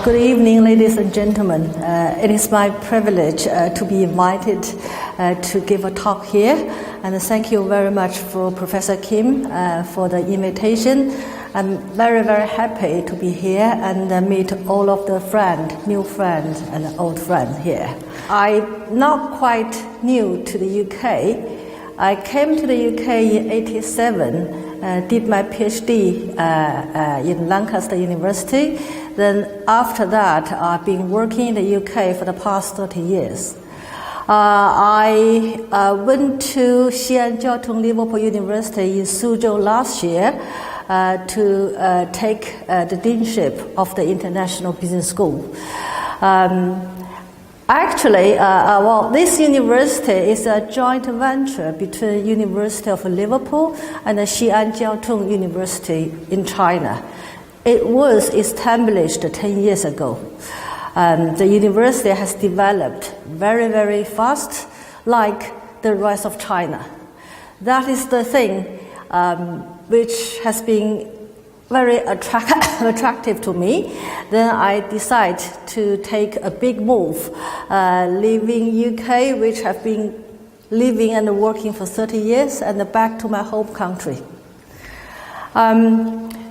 Good evening, ladies and gentlemen. It is my privilege to be invited to give a talk here, and thank you very much for Professor Kim for the invitation. I'm very, very happy to be here and meet all of the new friends and old friends here. I'm not quite new to the UK. I came to the UK in '87, did my PhD in Lancaster University. Then after that, I've been working in the UK for the past 30 years. I went to Xi'an Liverpool University in Suzhou last year to take the deanship of the International Business School. This university is a joint venture between University of Liverpool and the Xi'an University in China. It was established 10 years ago. The university has developed very, very fast, like the rest of China. That is the thing which has been very attractive to me. Then I decided to take a big move, leaving UK, which have been living and working for 30 years, and back to my home country.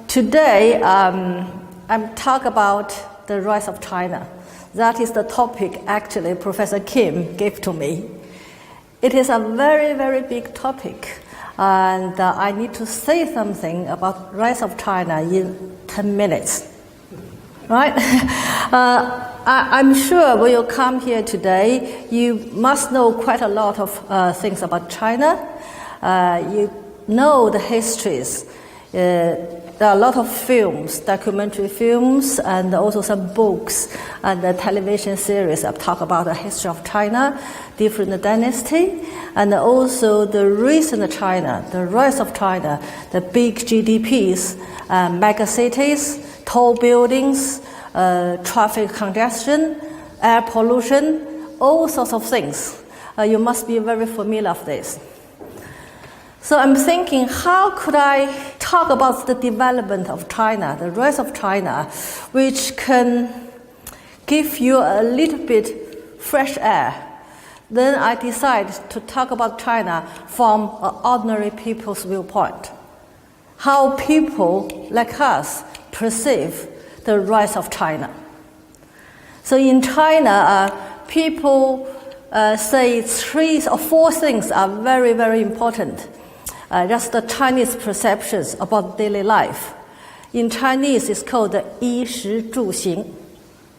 Today, I'm talking about the rise of China. That is the topic actually Professor Kim gave to me. It is a very, very big topic, and I need to say something about rise of China in 10 minutes. Right? I'm sure when you come here today, you must know quite a lot of things about China. You know the histories. There are a lot of films, documentary films, and also some books and the television series that talk about the history of China, different dynasty, and also the recent China, the rise of China, the big GDPs, mega cities, tall buildings, traffic congestion, air pollution, all sorts of things. You must be very familiar with this. So I'm thinking, how could I talk about the development of China, the rise of China, which can give you a little bit fresh air? Then I decided to talk about China from an ordinary people's viewpoint. How people like us perceive the rise of China. So in China, people say 3 or 4 things are very, very important. Just the Chinese perceptions about daily life. In Chinese, it's called the 衣食住行,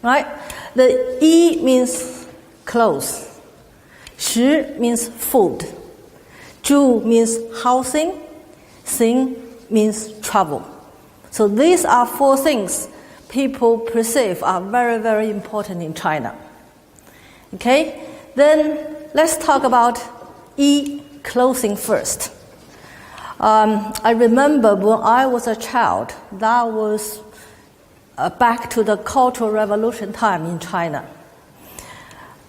right? The 衣 means clothes, 食 means food, 住 means housing, 行 means travel. So these are 4 things people perceive are very, very important in China. Okay, then let's talk about 衣, clothing first. I remember when I was a child, that was back to the Cultural Revolution time in China.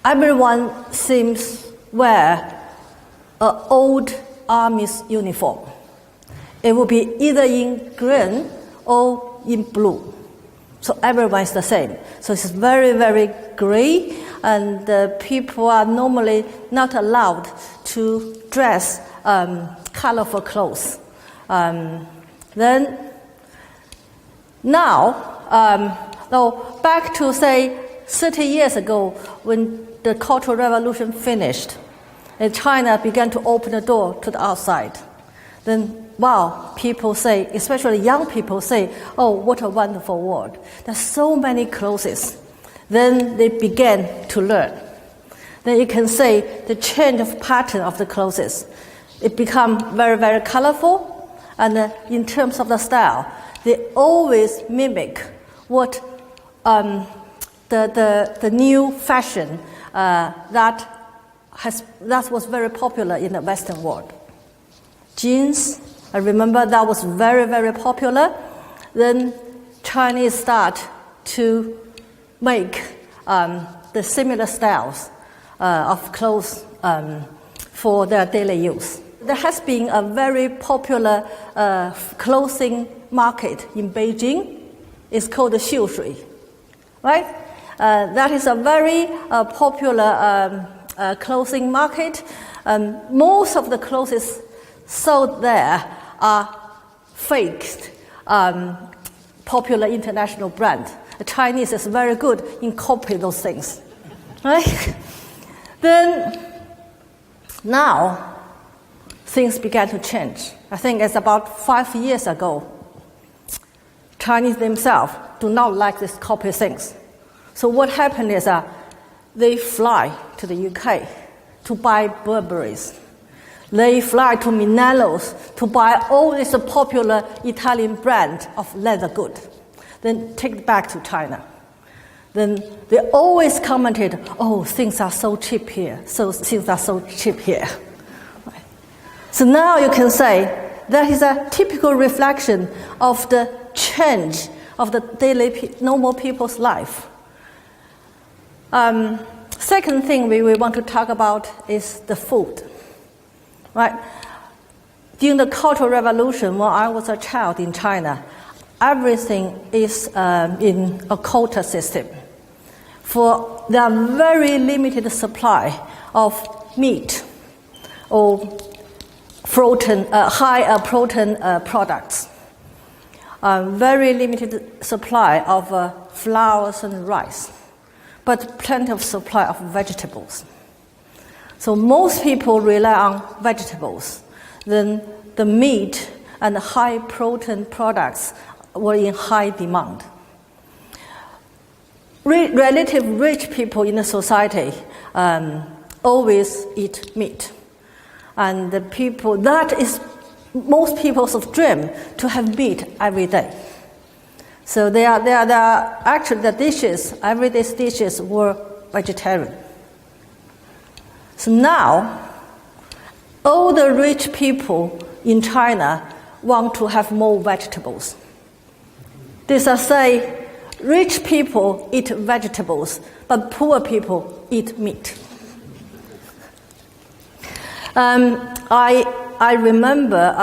Everyone seems wear an old army's uniform. It will be either in green or in blue. So everyone is the same. So it's very, very gray, and people are normally not allowed to dress colorful clothes. Then back to say 30 years ago when the Cultural Revolution finished, and China began to open the door to the outside. Then, wow, people say, especially young people say, oh, what a wonderful world. There's so many clothes. Then they began to learn. Then you can say the change of pattern of the clothes. It become very, very colorful, and in terms of the style, they always mimic what the new fashion that was very popular in the Western world. Jeans, I remember that was very, very popular. Then Chinese start to make the similar styles of clothes for their daily use. There has been a very popular clothing market in Beijing. It's called the Xiushui. right? That is a very popular clothing market. Most of the clothes sold there are faked popular international brand. The Chinese is very good in copying those things, right? Then now things began to change. I think it's about 5 years ago. Chinese themselves do not like these copy things. So what happened is they fly to the UK to buy Burberrys. They fly to Minelos to buy all this popular Italian brand of leather good, then take it back to China. Then they always commented, oh, things are so cheap here, so things are so cheap here. Right. So now you can say that is a typical reflection of the change of the daily normal people's life. Second thing we want to talk about is the food. Right? During the Cultural Revolution, when I was a child in China, everything is in a quota system. For there are very limited supply of meat or high protein products. Very limited supply of flours and rice, but plenty of supply of vegetables. So most people rely on vegetables. Then the meat and the high protein products were in high demand. Relative rich people in the society always eat meat. And the people, that is most people's dream, to have meat every day. So they are actually the dishes, everyday dishes were vegetarian. So now, all the rich people in China want to have more vegetables. They say, rich people eat vegetables, but poor people eat meat. I remember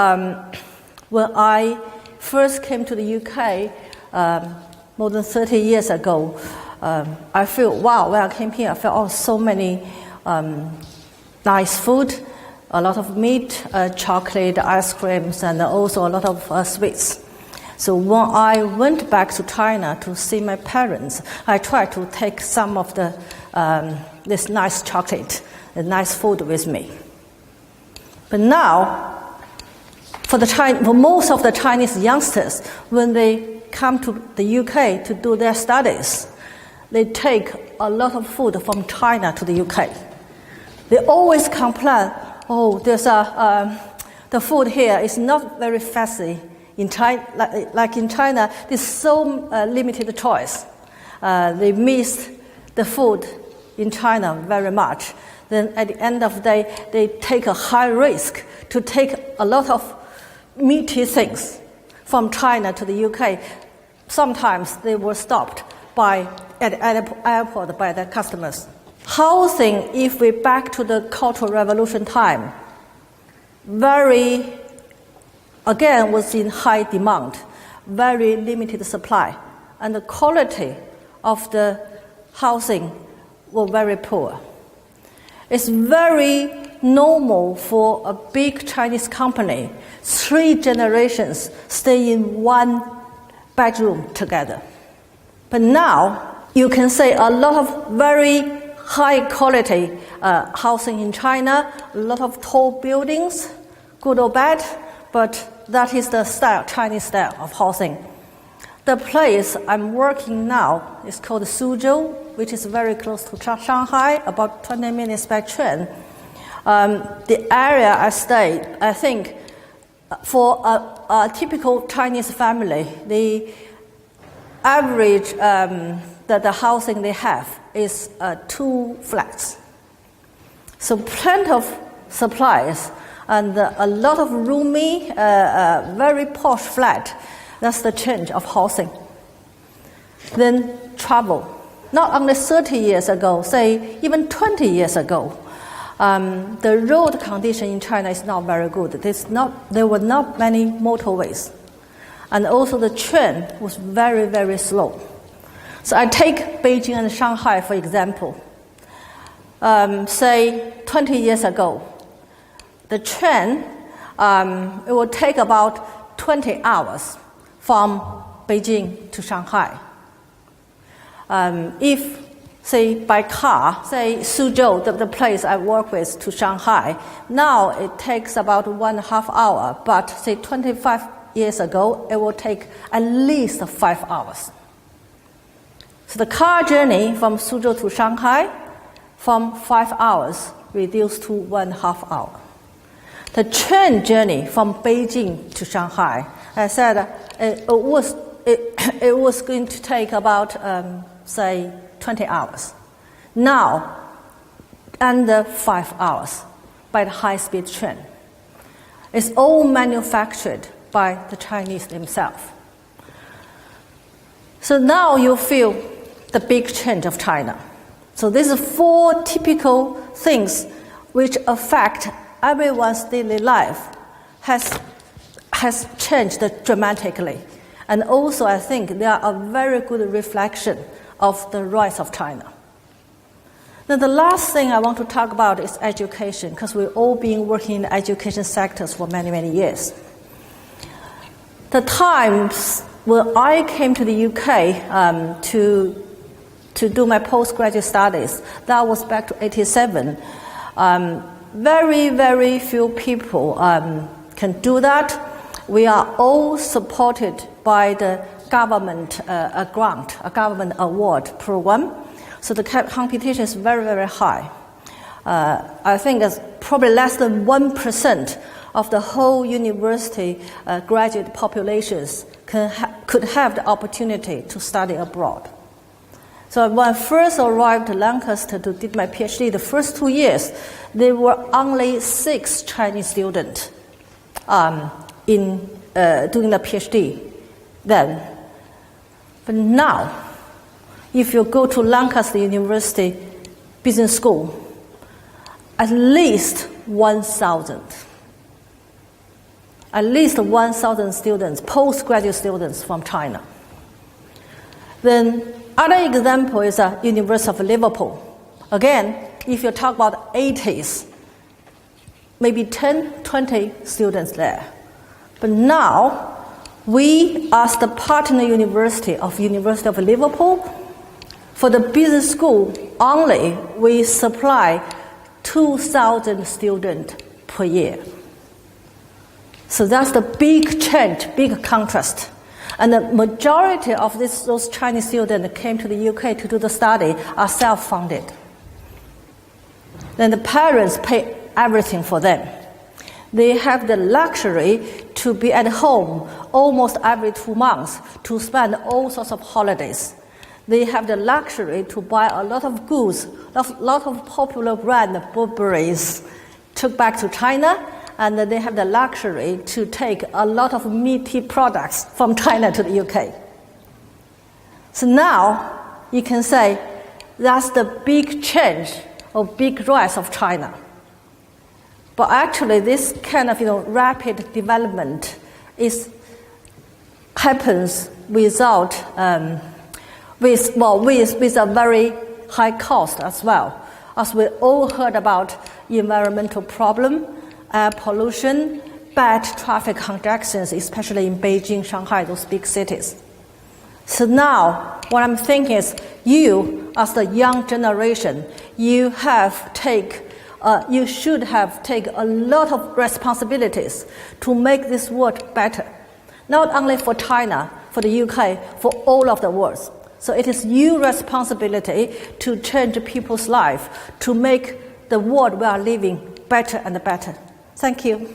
when I first came to the UK more than 30 years ago, I feel, wow, when I came here, I felt so many nice food, a lot of meat, chocolate, ice creams, and also a lot of sweets. So when I went back to China to see my parents, I tried to take some of this nice chocolate, the nice food with me. But now, for most of the Chinese youngsters, when they come to the UK to do their studies, they take a lot of food from China to the UK. They always complain, oh, the food here is not very fancy. In China, like in China, there's so limited choice. They miss the food in China very much. Then at the end of the day, they take a high risk to take a lot of meaty things from China to the UK. Sometimes they were stopped at the airport by their customers. Housing, if we back to the Cultural Revolution time, again was in high demand, very limited supply, and the quality of the housing were very poor. It's very normal for a big Chinese company, 3 generations stay in one bedroom together. But now, you can say a lot of very high quality housing in China, a lot of tall buildings, good or bad, but that is the style, Chinese style of housing. The place I'm working now is called Suzhou, which is very close to Shanghai, about 20 minutes by train. The area I stay, I think, for a typical Chinese family, the average the housing they have is 2 flats. So plenty of supplies and a lot of roomy, very posh flat. That's the change of housing. Then travel. Not only 30 years ago, say even 20 years ago, the road condition in China is not very good. There were not many motorways. And also the train was very, very slow. So I take Beijing and Shanghai, for example. Say 20 years ago, the train, it would take about 20 hours from Beijing to Shanghai. If, say, by car, say Suzhou, the place I work with, to Shanghai, now it takes about 1.5 hours, but say 25 years ago, it will take at least 5 hours. So the car journey from Suzhou to Shanghai, from 5 hours, reduced to 1.5 hour. The train journey from Beijing to Shanghai, I said it was going to take about, say, 20 hours. Now, under 5 hours by the high-speed train. It's all manufactured by the Chinese themselves. So now you feel the big change of China. So these are 4 typical things which affect everyone's daily life has changed dramatically. And also I think they are a very good reflection of the rise of China. Now the last thing I want to talk about is education, because we've all been working in the education sectors for many, many years. The times when I came to the UK to do my postgraduate studies, that was back to 1987. Very, very few people can do that. We are all supported by the government grant, a government award program. So the competition is very, very high. I think it's probably less than 1% of the whole university graduate populations could have the opportunity to study abroad. So when I first arrived to Lancaster to do my PhD, the first 2 years, there were only 6 Chinese students in doing the PhD then. But now, if you go to Lancaster University Business School, at least 1,000. At least 1,000 students, postgraduate students from China. Then other example is University of Liverpool. Again, if you talk about 80s, maybe 10, 20 students there. But now, we, as the partner university of University of Liverpool, for the business school only, we supply 2,000 students per year. So that's the big change, big contrast. And the majority of those Chinese students came to the UK to do the study are self-funded. Then the parents pay everything for them. They have the luxury to be at home almost every 2 months to spend all sorts of holidays. They have the luxury to buy a lot of goods, a lot of popular brand Burberry's took back to China, and they have the luxury to take a lot of meaty products from China to the UK. So now you can say that's the big change or big rise of China. But actually this kind of rapid development happens without with a very high cost as well. As we all heard about environmental problem, air pollution, bad traffic congestions, especially in Beijing, Shanghai, those big cities. So now, what I'm thinking is, you, as the young generation, you should have taken a lot of responsibilities to make this world better. Not only for China, for the UK, for all of the world. So it is your responsibility to change people's life, to make the world we are living better and better. Thank you.